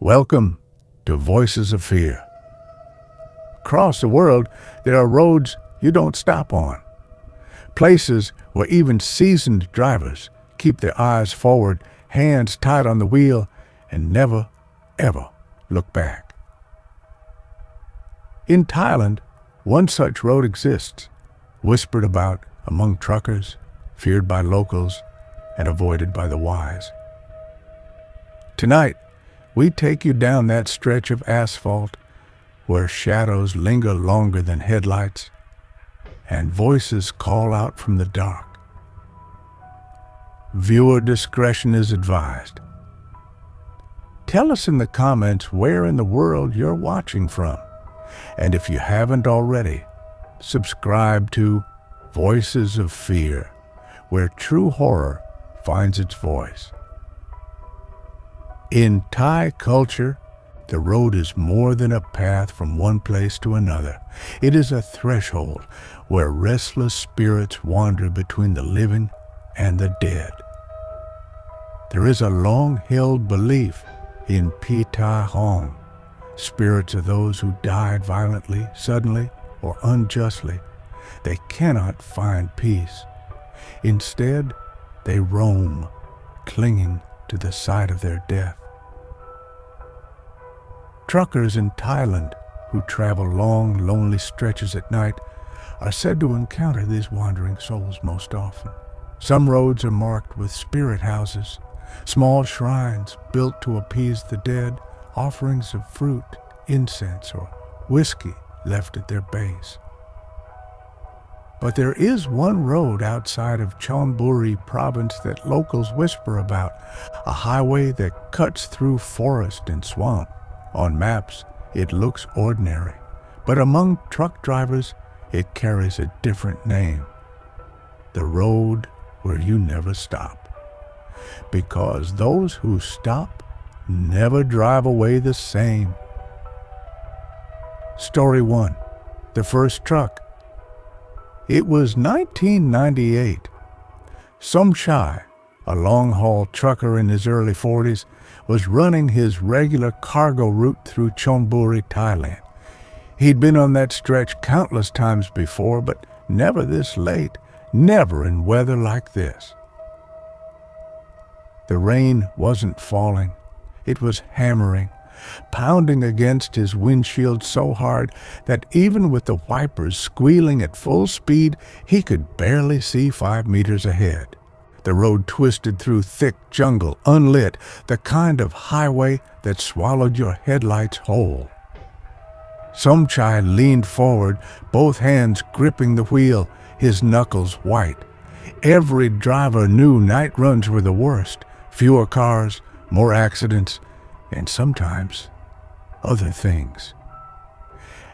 Welcome to Voices of Fear. Across the world, there are roads you don't stop on. Places where even seasoned drivers keep their eyes forward, hands tight on the wheel, and never, ever look back. In Thailand, one such road exists, whispered about among truckers, feared by locals, and avoided by the wise. Tonight, we take you down that stretch of asphalt where shadows linger longer than headlights and voices call out from the dark. Viewer discretion is advised. Tell us in the comments where in the world you're watching from. And if you haven't already, subscribe to Voices of Fear, where true horror finds its voice. In Thai culture, the road is more than a path from one place to another. It is a threshold where restless spirits wander between the living and the dead. There is a long-held belief in Pita Hong, spirits of those who died violently, suddenly, or unjustly. They cannot find peace. Instead, they roam, clinging to the site of their death. Truckers in Thailand who travel long, lonely stretches at night are said to encounter these wandering souls most often. Some roads are marked with spirit houses, small shrines built to appease the dead, offerings of fruit, incense, or whiskey left at their base. But there is one road outside of Chonburi province that locals whisper about, a highway that cuts through forest and swamp. On maps, it looks ordinary, but among truck drivers, it carries a different name. The road where you never stop. Because those who stop never drive away the same. Story 1. The first truck. It was 1998. Somchai, a long-haul trucker in his early 40s, was running his regular cargo route through Chonburi, Thailand. He'd been on that stretch countless times before, but never this late, never in weather like this. The rain wasn't falling. It was hammering, pounding against his windshield so hard that even with the wipers squealing at full speed, he could barely see 5 meters ahead. The road twisted through thick jungle, unlit, the kind of highway that swallowed your headlights whole. Somchai leaned forward, both hands gripping the wheel, his knuckles white. Every driver knew night runs were the worst. Fewer cars, more accidents, and sometimes other things.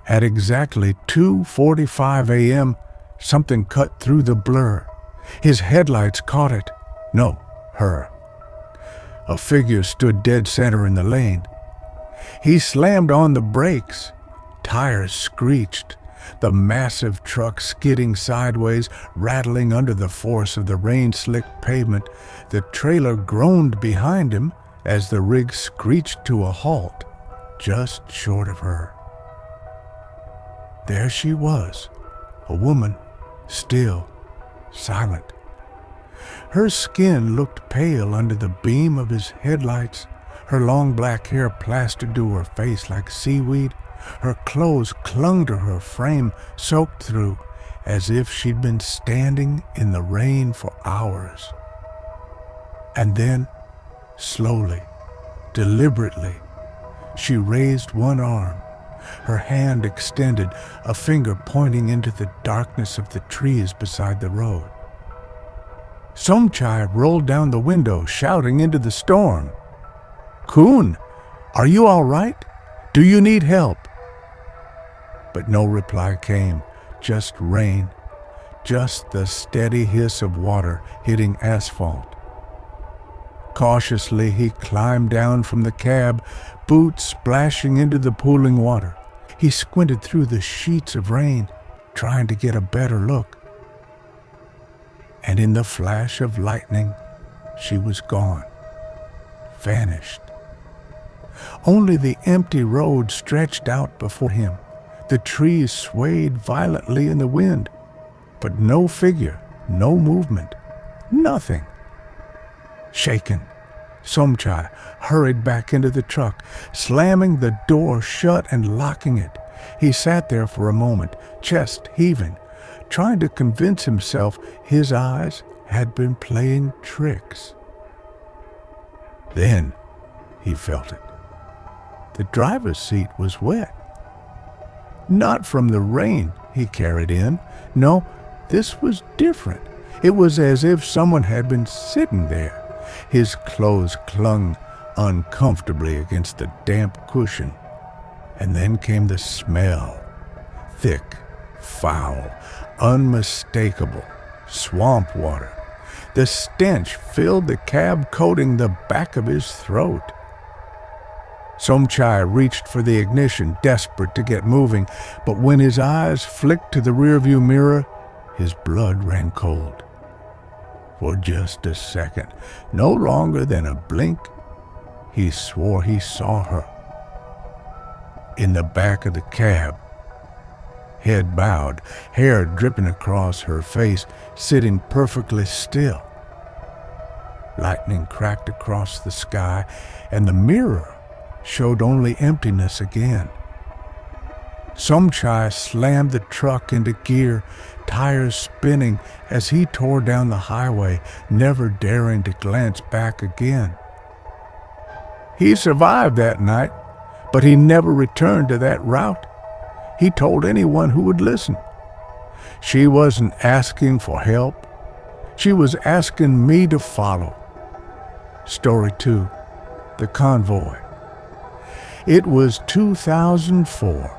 At exactly 2:45 a.m., something cut through the blur. His headlights caught it. No, her. A figure stood dead center in the lane. He slammed on the brakes. Tires screeched. The massive truck skidding sideways, rattling under the force of the rain-slicked pavement. The trailer groaned behind him as the rig screeched to a halt, just short of her. There she was, a woman, still, silent. Her skin looked pale under the beam of his headlights, her long black hair plastered to her face like seaweed. Her clothes clung to her frame, soaked through, as if she'd been standing in the rain for hours. And then, slowly, deliberately, she raised one arm, her hand extended, a finger pointing into the darkness of the trees beside the road. Somchai rolled down the window, shouting into the storm, "Kun, are you all right? Do you need help?" But no reply came, just rain, just the steady hiss of water hitting asphalt. Cautiously, he climbed down from the cab, boots splashing into the pooling water. He squinted through the sheets of rain, trying to get a better look. And in the flash of lightning, she was gone, vanished. Only the empty road stretched out before him. The trees swayed violently in the wind, but no figure, no movement, nothing. Shaken, Somchai hurried back into the truck, slamming the door shut and locking it. He sat there for a moment, chest heaving, trying to convince himself his eyes had been playing tricks. Then he felt it. The driver's seat was wet. Not from the rain he carried in. No, this was different. It was as if someone had been sitting there. His clothes clung uncomfortably against the damp cushion. And then came the smell. Thick, foul, unmistakable, swamp water. The stench filled the cab, coating the back of his throat. Somchai reached for the ignition, desperate to get moving, but when his eyes flicked to the rearview mirror, his blood ran cold. For just a second, no longer than a blink, he swore he saw her. In the back of the cab, head bowed, hair dripping across her face, sitting perfectly still. Lightning cracked across the sky, and the mirror showed only emptiness again. Somchai slammed the truck into gear, tires spinning as he tore down the highway, never daring to glance back again. He survived that night, but he never returned to that route. He told anyone who would listen. She wasn't asking for help. She was asking me to follow. Story 2, The Convoy. It was 2004,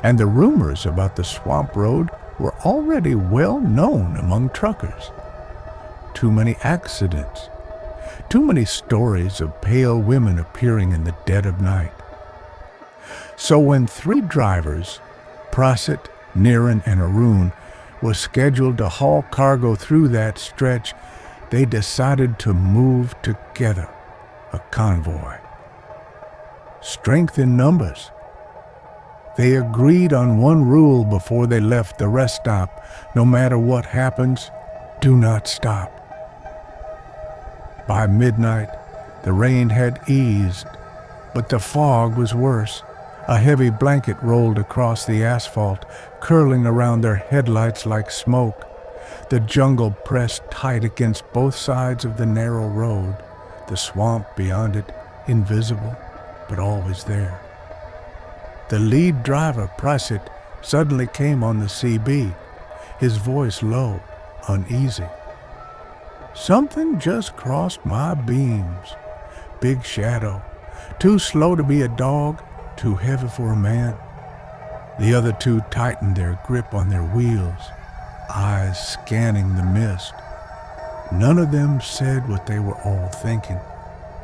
and the rumors about the swamp road were already well known among truckers. Too many accidents. Too many stories of pale women appearing in the dead of night. So when 3 drivers, Prasit, Niran, and Arun, were scheduled to haul cargo through that stretch, they decided to move together, a convoy. Strength in numbers. They agreed on one rule before they left the rest stop: no matter what happens, do not stop. By midnight, the rain had eased, but the fog was worse. A heavy blanket rolled across the asphalt, curling around their headlights like smoke. The jungle pressed tight against both sides of the narrow road, the swamp beyond it invisible, but always there. The lead driver, Prasit, suddenly came on the CB, his voice low, uneasy. Something just crossed my beams. Big shadow, too slow to be a dog, too heavy for a man. The other 2 tightened their grip on their wheels, eyes scanning the mist. None of them said what they were all thinking.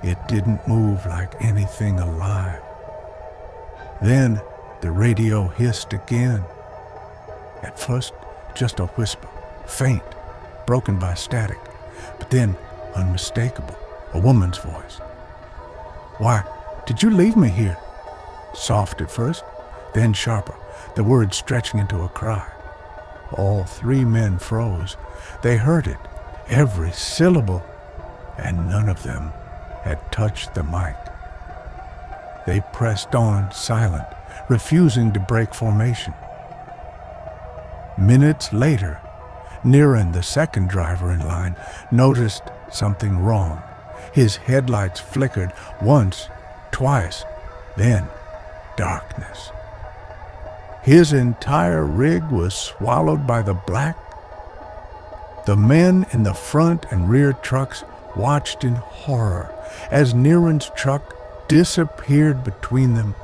It didn't move like anything alive. Then the radio hissed again. At first, just a whisper, faint, broken by static, but then unmistakable, a woman's voice. "Why, did you leave me here?" Soft at first, then sharper, the words stretching into a cry. All 3 men froze. They heard it, every syllable, and none of them had touched the mic. They pressed on, silent, refusing to break formation. Minutes later, Niran, the second driver in line, noticed something wrong. His headlights flickered once, twice, then darkness. His entire rig was swallowed by the black. The men in the front and rear trucks watched in horror as Niran's truck disappeared between them.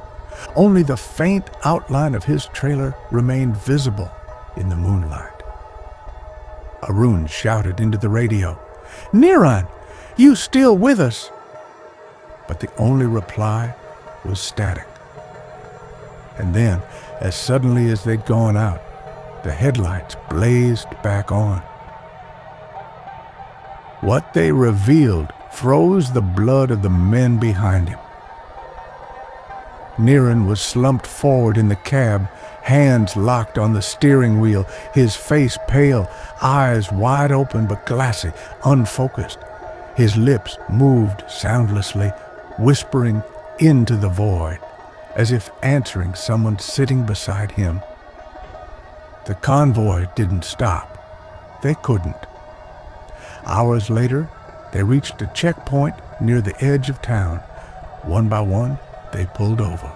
Only the faint outline of his trailer remained visible in the moonlight. Arun shouted into the radio, "Niran, you still with us?" But the only reply was static. And then, as suddenly as they'd gone out, the headlights blazed back on. What they revealed froze the blood of the men behind him. Niren was slumped forward in the cab, hands locked on the steering wheel, his face pale, eyes wide open but glassy, unfocused. His lips moved soundlessly, whispering into the void, as if answering someone sitting beside him. The convoy didn't stop. They couldn't. Hours later, they reached a checkpoint near the edge of town. One by one, they pulled over.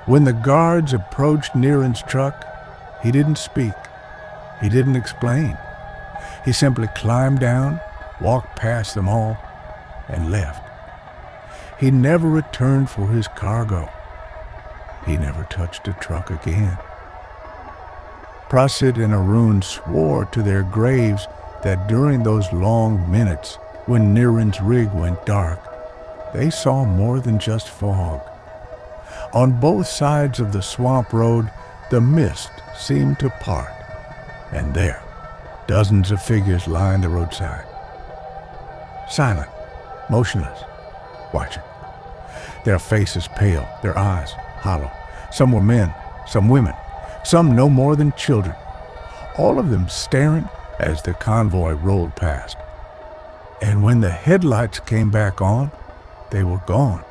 When the guards approached Niren's truck, he didn't speak. He didn't explain. He simply climbed down, walked past them all, and left. He never returned for his cargo. He never touched a truck again. Prasid and Arun swore to their graves that during those long minutes when Niren's rig went dark, they saw more than just fog. On both sides of the swamp road, the mist seemed to part, and there, dozens of figures lined the roadside. Silent, motionless, watching. Their faces pale, their eyes hollow. Some were men, some women, some no more than children, all of them staring as the convoy rolled past. And when the headlights came back on, they were gone.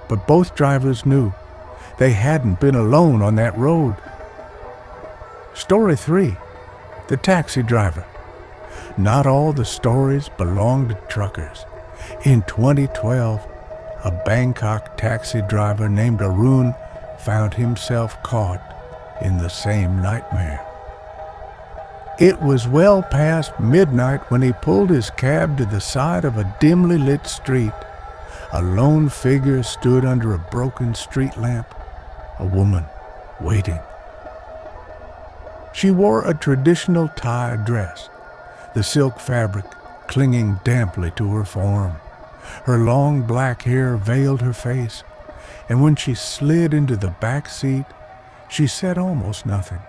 But both drivers knew they hadn't been alone on that road. Story 3, the taxi driver. Not all the stories belong to truckers. In 2012, a Bangkok taxi driver named Arun found himself caught in the same nightmare. It was well past midnight when he pulled his cab to the side of a dimly lit street. A lone figure stood under a broken street lamp, a woman waiting. She wore a traditional Thai dress, the silk fabric clinging damply to her form. Her long black hair veiled her face, and when she slid into the back seat, she said almost nothing.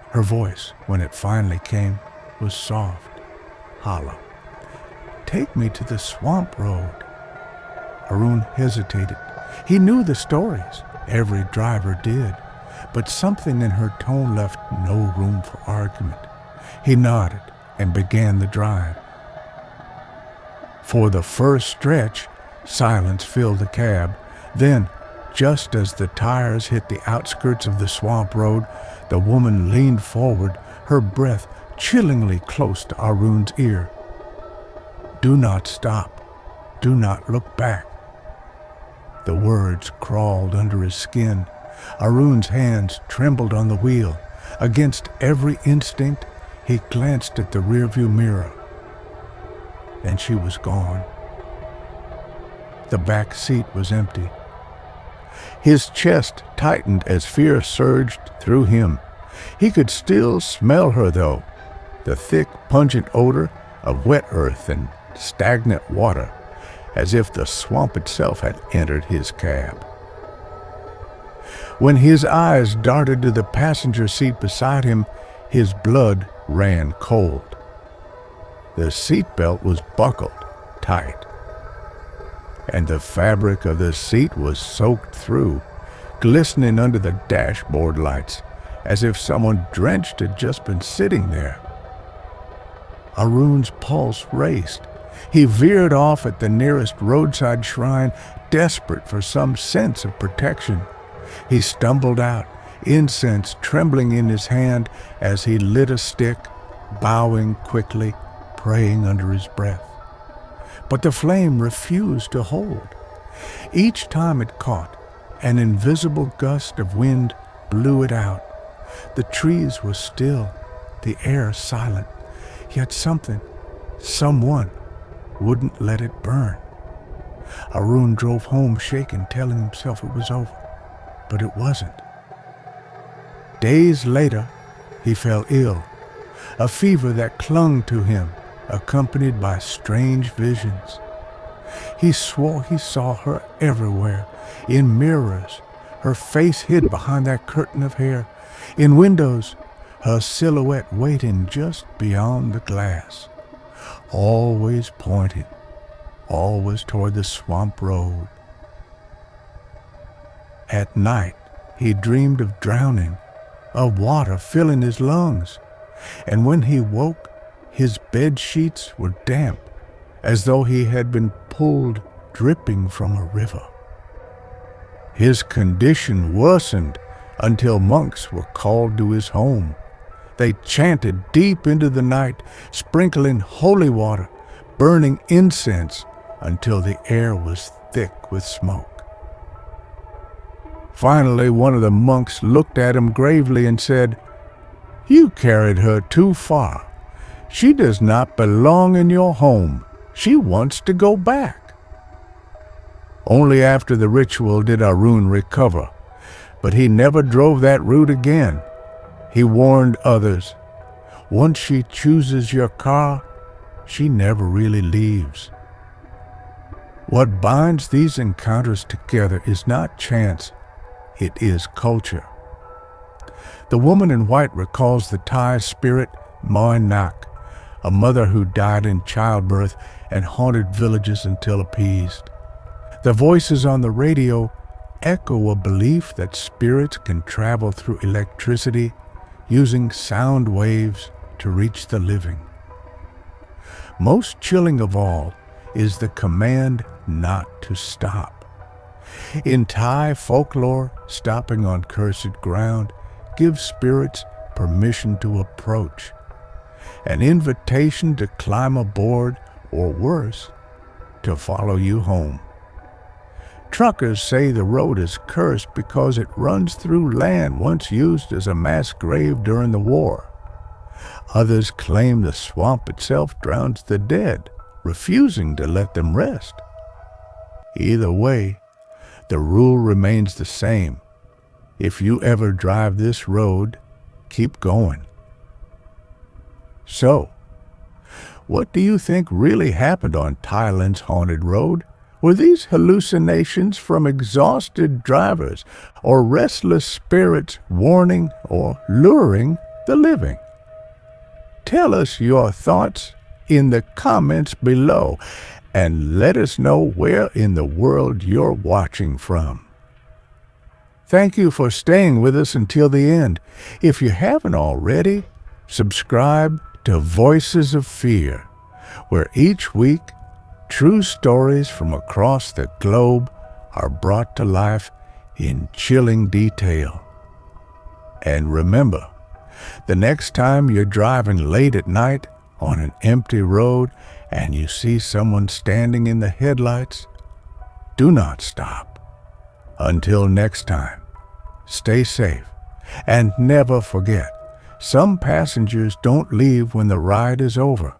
Her voice, when it finally came, was soft, hollow. "Take me to the swamp road." Arun hesitated. He knew the stories. Every driver did. But something in her tone left no room for argument. He nodded and began the drive. For the first stretch, silence filled the cab. Then, just as the tires hit the outskirts of the swamp road, the woman leaned forward, her breath chillingly close to Arun's ear. "Do not stop. Do not look back." The words crawled under his skin. Arun's hands trembled on the wheel. Against every instinct, he glanced at the rearview mirror. And she was gone. The back seat was empty. His chest tightened as fear surged through him. He could still smell her, though, the thick, pungent odor of wet earth and stagnant water, as if the swamp itself had entered his cab. When his eyes darted to the passenger seat beside him, his blood ran cold. The seatbelt was buckled tight, and the fabric of the seat was soaked through, glistening under the dashboard lights, as if someone drenched had just been sitting there. Arun's pulse raced. He veered off at the nearest roadside shrine, desperate for some sense of protection. He stumbled out, incense trembling in his hand as he lit a stick, bowing quickly, praying under his breath. But the flame refused to hold. Each time it caught, an invisible gust of wind blew it out. The trees were still, the air silent, yet someone wouldn't let it burn. Arun drove home shaken, telling himself it was over, but it wasn't. Days later, he fell ill, a fever that clung to him, accompanied by strange visions. He swore he saw her everywhere, in mirrors, her face hid behind that curtain of hair, in windows, her silhouette waiting just beyond the glass, always pointing, always toward the swamp road. At night, he dreamed of drowning, of water filling his lungs, and when he woke, his bed sheets were damp, as though he had been pulled dripping from a river. His condition worsened until monks were called to his home. They chanted deep into the night, sprinkling holy water, burning incense until the air was thick with smoke. Finally, one of the monks looked at him gravely and said, "You carried her too far. She does not belong in your home. She wants to go back." Only after the ritual did Arun recover, but he never drove that route again. He warned others, once she chooses your car, she never really leaves. What binds these encounters together is not chance, it is culture. The woman in white recalls the Thai spirit Moi Nak, a mother who died in childbirth and haunted villages until appeased. The voices on the radio echo a belief that spirits can travel through electricity using sound waves to reach the living. Most chilling of all is the command not to stop. In Thai folklore, stopping on cursed ground gives spirits permission to approach, an invitation to climb aboard, or worse, to follow you home. Truckers say the road is cursed because it runs through land once used as a mass grave during the war. Others claim the swamp itself drowns the dead, refusing to let them rest. Either way, the rule remains the same. If you ever drive this road, keep going. So, what do you think really happened on Thailand's haunted road? Were these hallucinations from exhausted drivers or restless spirits warning or luring the living? Tell us your thoughts in the comments below and let us know where in the world you're watching from. Thank you for staying with us until the end. If you haven't already, subscribe to Voices of Fear, where each week true stories from across the globe are brought to life in chilling detail. And remember, the next time you're driving late at night on an empty road and you see someone standing in the headlights, do not stop. Until next time, stay safe and never forget, some passengers don't leave when the ride is over.